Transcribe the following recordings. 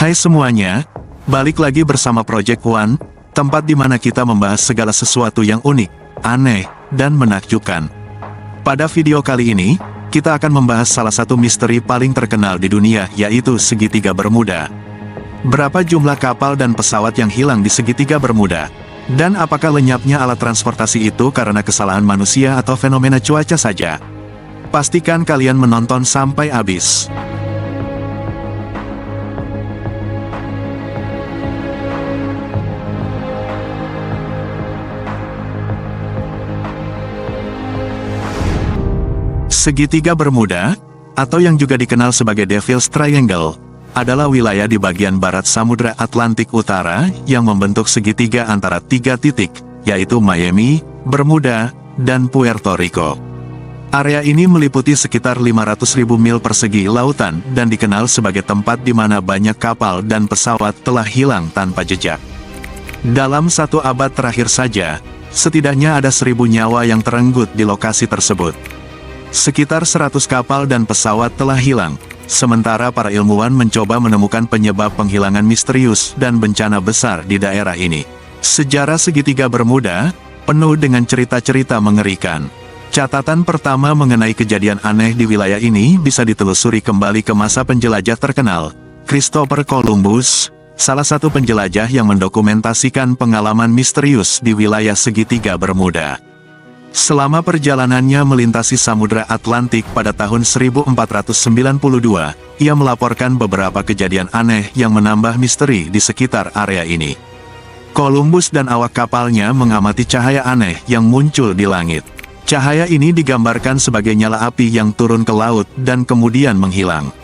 Hai semuanya, balik lagi bersama Project One, tempat di mana kita membahas segala sesuatu yang unik, aneh, dan menakjubkan. Pada video kali ini, kita akan membahas salah satu misteri paling terkenal di dunia, yaitu segitiga Bermuda. Berapa jumlah kapal dan pesawat yang hilang di segitiga Bermuda? Dan apakah lenyapnya alat transportasi itu karena kesalahan manusia atau fenomena cuaca saja? Pastikan kalian menonton sampai habis. Segitiga Bermuda, atau yang juga dikenal sebagai Devil's Triangle, adalah wilayah di bagian barat Samudra Atlantik Utara yang membentuk segitiga antara tiga titik, yaitu Miami, Bermuda, dan Puerto Rico. Area ini meliputi sekitar 500.000 mil persegi lautan dan dikenal sebagai tempat di mana banyak kapal dan pesawat telah hilang tanpa jejak. Dalam satu abad terakhir saja, setidaknya ada 1.000 nyawa yang terenggut di lokasi tersebut. Sekitar 100 kapal dan pesawat telah hilang, sementara para ilmuwan mencoba menemukan penyebab penghilangan misterius dan bencana besar di daerah ini. Sejarah segitiga Bermuda penuh dengan cerita-cerita mengerikan. Catatan pertama mengenai kejadian aneh di wilayah ini bisa ditelusuri kembali ke masa penjelajah terkenal, Christopher Columbus, salah satu penjelajah yang mendokumentasikan pengalaman misterius di wilayah segitiga Bermuda. Selama perjalanannya melintasi Samudra Atlantik pada tahun 1492, ia melaporkan beberapa kejadian aneh yang menambah misteri di sekitar area ini. Columbus dan awak kapalnya mengamati cahaya aneh yang muncul di langit. Cahaya ini digambarkan sebagai nyala api yang turun ke laut dan kemudian menghilang.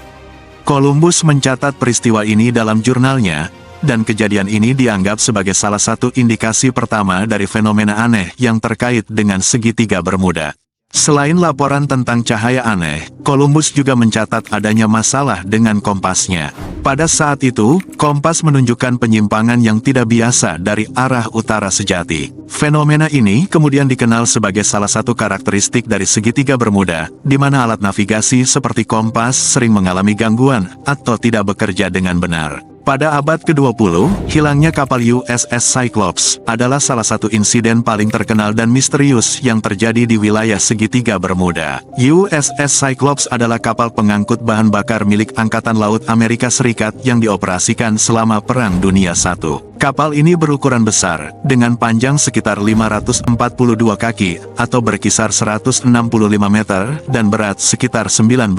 Columbus mencatat peristiwa ini dalam jurnalnya, dan kejadian ini dianggap sebagai salah satu indikasi pertama dari fenomena aneh yang terkait dengan segitiga Bermuda. Selain laporan tentang cahaya aneh, Columbus juga mencatat adanya masalah dengan kompasnya. Pada saat itu, kompas menunjukkan penyimpangan yang tidak biasa dari arah utara sejati. Fenomena ini kemudian dikenal sebagai salah satu karakteristik dari segitiga Bermuda, di mana alat navigasi seperti kompas sering mengalami gangguan atau tidak bekerja dengan benar. Pada abad ke-20, hilangnya kapal USS Cyclops adalah salah satu insiden paling terkenal dan misterius yang terjadi di wilayah segitiga Bermuda. USS Cyclops adalah kapal pengangkut bahan bakar milik Angkatan Laut Amerika Serikat yang dioperasikan selama Perang Dunia I. Kapal ini berukuran besar, dengan panjang sekitar 542 kaki, atau berkisar 165 meter, dan berat sekitar 19.000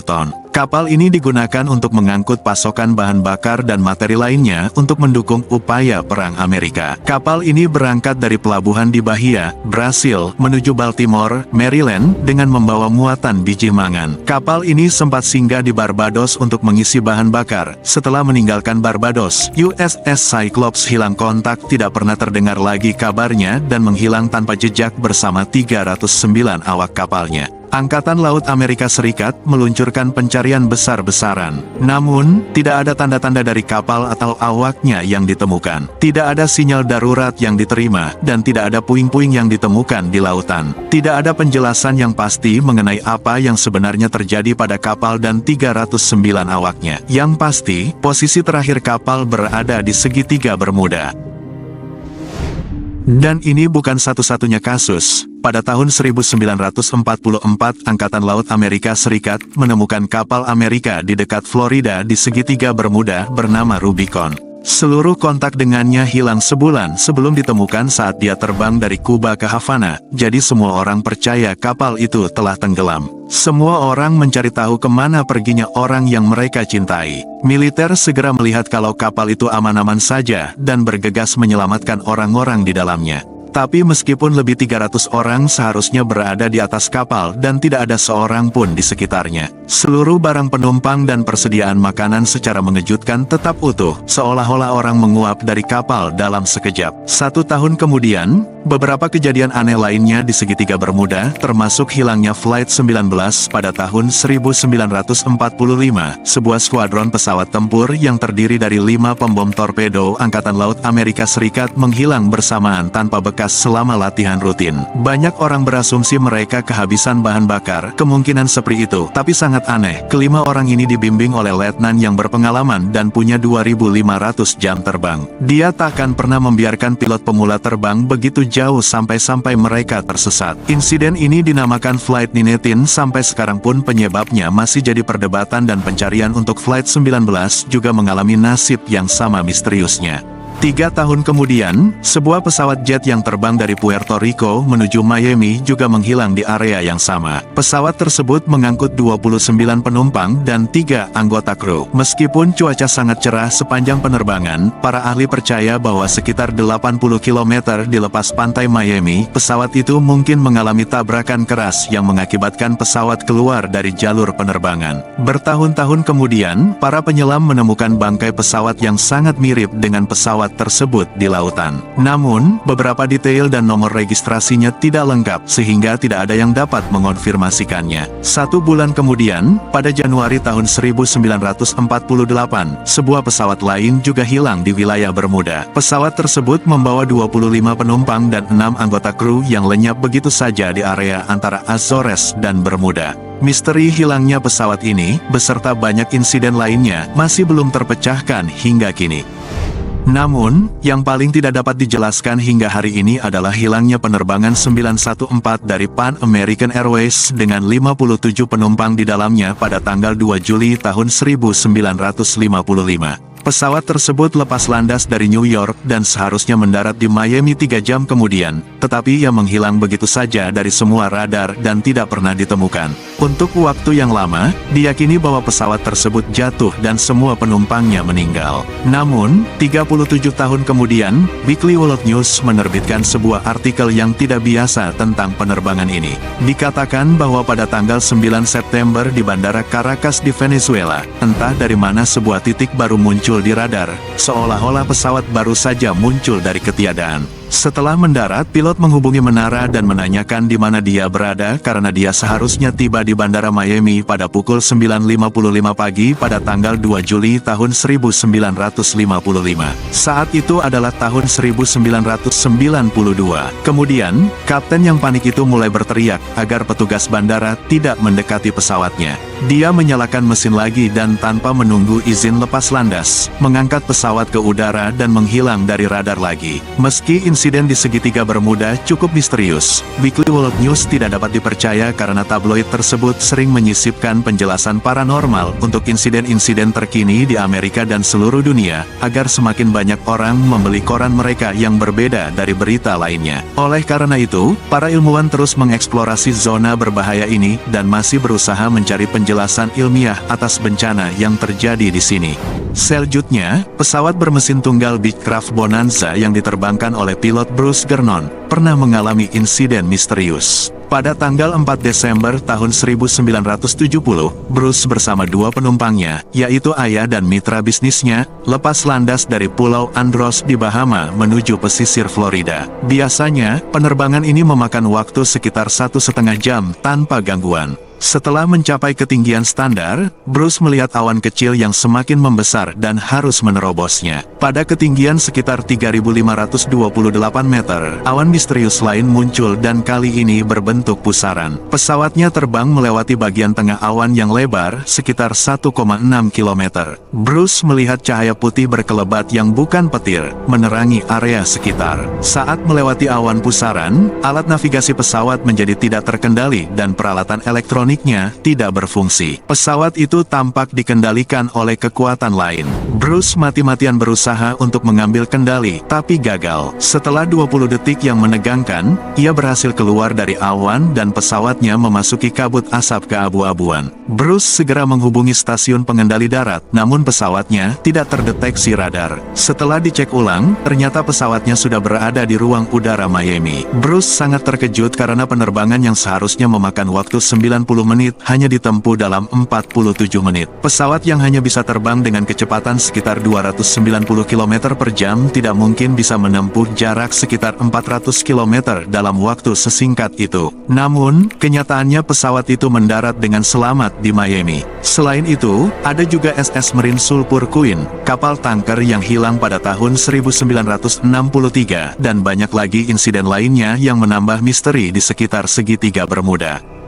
ton. Kapal ini digunakan untuk mengangkut pasokan bahan bakar dan materi lainnya untuk mendukung upaya Perang Amerika. Kapal ini berangkat dari pelabuhan di Bahia, Brasil, menuju Baltimore, Maryland, dengan membawa muatan biji mangan. Kapal ini sempat singgah di Barbados untuk mengisi bahan bakar. Setelah meninggalkan Barbados, USS Cyclops hilang kontak, tidak pernah terdengar lagi kabarnya dan menghilang tanpa jejak bersama 309 awak kapalnya. Angkatan Laut Amerika Serikat meluncurkan pencarian besar-besaran. Namun, tidak ada tanda-tanda dari kapal atau awaknya yang ditemukan. Tidak ada sinyal darurat yang diterima, dan tidak ada puing-puing yang ditemukan di lautan. Tidak ada penjelasan yang pasti mengenai apa yang sebenarnya terjadi pada kapal dan 309 awaknya. Yang pasti, posisi terakhir kapal berada di segitiga Bermuda. Dan ini bukan satu-satunya kasus. Pada tahun 1944, Angkatan Laut Amerika Serikat menemukan kapal Amerika di dekat Florida di segitiga Bermuda bernama Rubicon. Seluruh kontak dengannya hilang sebulan sebelum ditemukan saat dia terbang dari Kuba ke Havana, jadi semua orang percaya kapal itu telah tenggelam. Semua orang mencari tahu kemana perginya orang yang mereka cintai. Militer segera melihat kalau kapal itu aman-aman saja dan bergegas menyelamatkan orang-orang di dalamnya. Tapi meskipun lebih 300 orang seharusnya berada di atas kapal dan tidak ada seorang pun di sekitarnya. Seluruh barang penumpang dan persediaan makanan secara mengejutkan tetap utuh, seolah-olah orang menguap dari kapal dalam sekejap. 1 tahun kemudian, beberapa kejadian aneh lainnya di segitiga Bermuda, termasuk hilangnya Flight 19 pada tahun 1945, sebuah skuadron pesawat tempur yang terdiri dari 5 pembom torpedo Angkatan Laut Amerika Serikat menghilang bersamaan tanpa bekas markas selama latihan rutin. Banyak orang berasumsi mereka kehabisan bahan bakar, kemungkinan seperti itu, tapi sangat aneh. Kelima orang ini dibimbing oleh letnan yang berpengalaman dan punya 2.500 jam terbang. Dia takkan pernah membiarkan pilot pemula terbang begitu jauh sampai mereka tersesat. Insiden ini dinamakan Flight 19, sampai sekarang pun penyebabnya masih jadi perdebatan dan pencarian untuk Flight 19 juga mengalami nasib yang sama misteriusnya. 3 tahun kemudian, sebuah pesawat jet yang terbang dari Puerto Rico menuju Miami juga menghilang di area yang sama. Pesawat tersebut mengangkut 29 penumpang dan 3 anggota kru. Meskipun cuaca sangat cerah sepanjang penerbangan, para ahli percaya bahwa sekitar 80 km di lepas pantai Miami, pesawat itu mungkin mengalami tabrakan keras yang mengakibatkan pesawat keluar dari jalur penerbangan. Bertahun-tahun kemudian, para penyelam menemukan bangkai pesawat yang sangat mirip dengan pesawat tersebut di lautan. Namun, beberapa detail dan nomor registrasinya tidak lengkap sehingga tidak ada yang dapat mengonfirmasikannya. 1 bulan kemudian, pada Januari tahun 1948, sebuah pesawat lain juga hilang di wilayah Bermuda. Pesawat tersebut membawa 25 penumpang dan 6 anggota kru yang lenyap begitu saja di area antara Azores dan Bermuda. Misteri hilangnya pesawat ini, beserta banyak insiden lainnya, masih belum terpecahkan hingga kini. Namun, yang paling tidak dapat dijelaskan hingga hari ini adalah hilangnya penerbangan 914 dari Pan American Airways dengan 57 penumpang di dalamnya pada tanggal 2 Juli tahun 1955. Pesawat tersebut lepas landas dari New York dan seharusnya mendarat di Miami 3 jam kemudian, tetapi ia menghilang begitu saja dari semua radar dan tidak pernah ditemukan. Untuk waktu yang lama, diyakini bahwa pesawat tersebut jatuh dan semua penumpangnya meninggal. Namun, 37 tahun kemudian, Weekly World News menerbitkan sebuah artikel yang tidak biasa tentang penerbangan ini. Dikatakan bahwa pada tanggal 9 September di Bandara Caracas di Venezuela, entah dari mana sebuah titik baru muncul di radar, seolah-olah pesawat baru saja muncul dari ketiadaan. Setelah mendarat, pilot menghubungi menara dan menanyakan di mana dia berada karena dia seharusnya tiba di Bandara Miami pada pukul 9.55 pagi pada tanggal 2 Juli tahun 1955. Saat itu adalah tahun 1992. Kemudian, kapten yang panik itu mulai berteriak agar petugas bandara tidak mendekati pesawatnya. Dia menyalakan mesin lagi dan tanpa menunggu izin lepas landas, mengangkat pesawat ke udara dan menghilang dari radar lagi. Meski insiden di segitiga Bermuda cukup misterius, Weekly World News tidak dapat dipercaya karena tabloid tersebut sering menyisipkan penjelasan paranormal untuk insiden-insiden terkini di Amerika dan seluruh dunia, agar semakin banyak orang membeli koran mereka yang berbeda dari berita lainnya. Oleh karena itu, para ilmuwan terus mengeksplorasi zona berbahaya ini dan masih berusaha mencari penjelasan ilmiah atas bencana yang terjadi di sini. Selanjutnya, pesawat bermesin tunggal Beechcraft Bonanza yang diterbangkan oleh pilot Bruce Gernon pernah mengalami insiden misterius. Pada tanggal 4 Desember tahun 1970, Bruce bersama 2 penumpangnya, yaitu ayah dan mitra bisnisnya, lepas landas dari Pulau Andros di Bahama menuju pesisir Florida. Biasanya, penerbangan ini memakan waktu sekitar 1,5 jam tanpa gangguan. Setelah mencapai ketinggian standar, Bruce melihat awan kecil yang semakin membesar dan harus menerobosnya. Pada ketinggian sekitar 3.528 meter, awan misterius lain muncul dan kali ini berbentuk pusaran. Pesawatnya terbang melewati bagian tengah awan yang lebar, sekitar 1,6 km. Bruce melihat cahaya putih berkelebat yang bukan petir, menerangi area sekitar. Saat melewati awan pusaran, alat navigasi pesawat menjadi tidak terkendali dan peralatan elektronik tidak berfungsi. Pesawat itu tampak dikendalikan oleh kekuatan lain. Bruce mati-matian berusaha untuk mengambil kendali, tapi gagal. Setelah 20 detik yang menegangkan, ia berhasil keluar dari awan dan pesawatnya memasuki kabut asap keabu-abuan. Bruce segera menghubungi stasiun pengendali darat, namun pesawatnya tidak terdeteksi radar. Setelah dicek ulang, ternyata pesawatnya sudah berada di ruang udara Miami. Bruce sangat terkejut karena penerbangan yang seharusnya memakan waktu 90 menit hanya ditempuh dalam 47 menit. Pesawat yang hanya bisa terbang dengan kecepatan sekitar 290 km per jam tidak mungkin bisa menempuh jarak sekitar 400 km dalam waktu sesingkat itu. Namun, kenyataannya pesawat itu mendarat dengan selamat di Miami. Selain itu, ada juga SS Marine Sulphur Queen, kapal tanker yang hilang pada tahun 1963, dan banyak lagi insiden lainnya yang menambah misteri di sekitar segitiga Bermuda.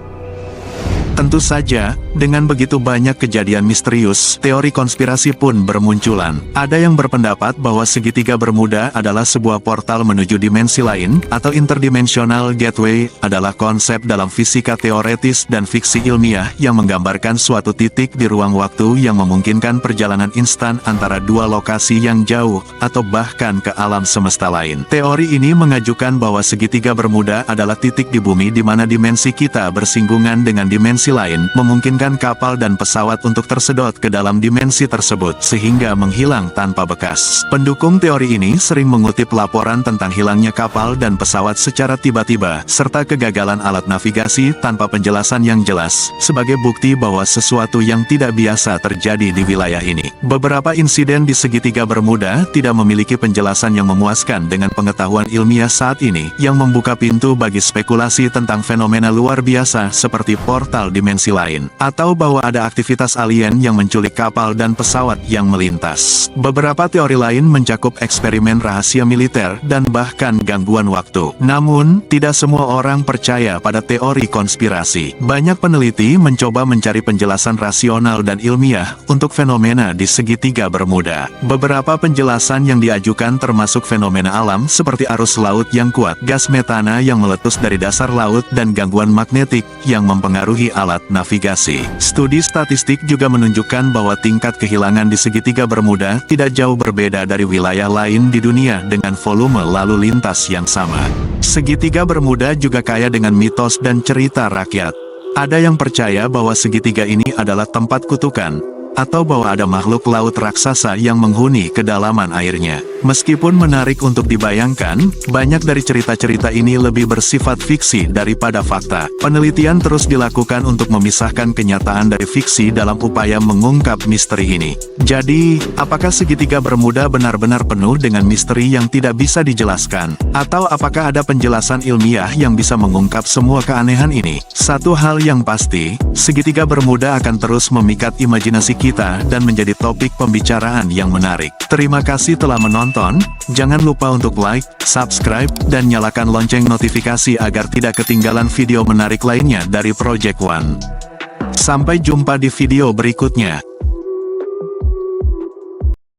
Tentu saja, dengan begitu banyak kejadian misterius, teori konspirasi pun bermunculan. Ada yang berpendapat bahwa segitiga Bermuda adalah sebuah portal menuju dimensi lain, atau interdimensional gateway, adalah konsep dalam fisika teoretis dan fiksi ilmiah yang menggambarkan suatu titik di ruang waktu yang memungkinkan perjalanan instan antara dua lokasi yang jauh, atau bahkan ke alam semesta lain. Teori ini mengajukan bahwa segitiga Bermuda adalah titik di bumi di mana dimensi kita bersinggungan dengan dimensi lain, memungkinkan kapal dan pesawat untuk tersedot ke dalam dimensi tersebut sehingga menghilang tanpa bekas. Pendukung teori ini sering mengutip laporan tentang hilangnya kapal dan pesawat secara tiba-tiba, serta kegagalan alat navigasi tanpa penjelasan yang jelas, sebagai bukti bahwa sesuatu yang tidak biasa terjadi di wilayah ini. Beberapa insiden di segitiga Bermuda tidak memiliki penjelasan yang memuaskan dengan pengetahuan ilmiah saat ini, yang membuka pintu bagi spekulasi tentang fenomena luar biasa seperti portal dimensi lain, atau bahwa ada aktivitas alien yang menculik kapal dan pesawat yang melintas. Beberapa teori lain mencakup eksperimen rahasia militer dan bahkan gangguan waktu. Namun, tidak semua orang percaya pada teori konspirasi. Banyak peneliti mencoba mencari penjelasan rasional dan ilmiah untuk fenomena di segitiga Bermuda. Beberapa penjelasan yang diajukan termasuk fenomena alam seperti arus laut yang kuat, gas metana yang meletus dari dasar laut, dan gangguan magnetik yang mempengaruhi alat navigasi. Studi statistik juga menunjukkan bahwa tingkat kehilangan di segitiga Bermuda tidak jauh berbeda dari wilayah lain di dunia dengan volume lalu lintas yang sama. Segitiga Bermuda juga kaya dengan mitos dan cerita rakyat. Ada yang percaya bahwa segitiga ini adalah tempat kutukan, atau bahwa ada makhluk laut raksasa yang menghuni kedalaman airnya. Meskipun menarik untuk dibayangkan, banyak dari cerita-cerita ini lebih bersifat fiksi daripada fakta. Penelitian terus dilakukan untuk memisahkan kenyataan dari fiksi dalam upaya mengungkap misteri ini. Jadi, apakah segitiga Bermuda benar-benar penuh dengan misteri yang tidak bisa dijelaskan? Atau apakah ada penjelasan ilmiah yang bisa mengungkap semua keanehan ini? Satu hal yang pasti, segitiga Bermuda akan terus memikat imajinasi kita dan menjadi topik pembicaraan yang menarik. Terima kasih telah menonton. Jangan lupa untuk like, subscribe, dan nyalakan lonceng notifikasi agar tidak ketinggalan video menarik lainnya dari Project One. Sampai jumpa di video berikutnya.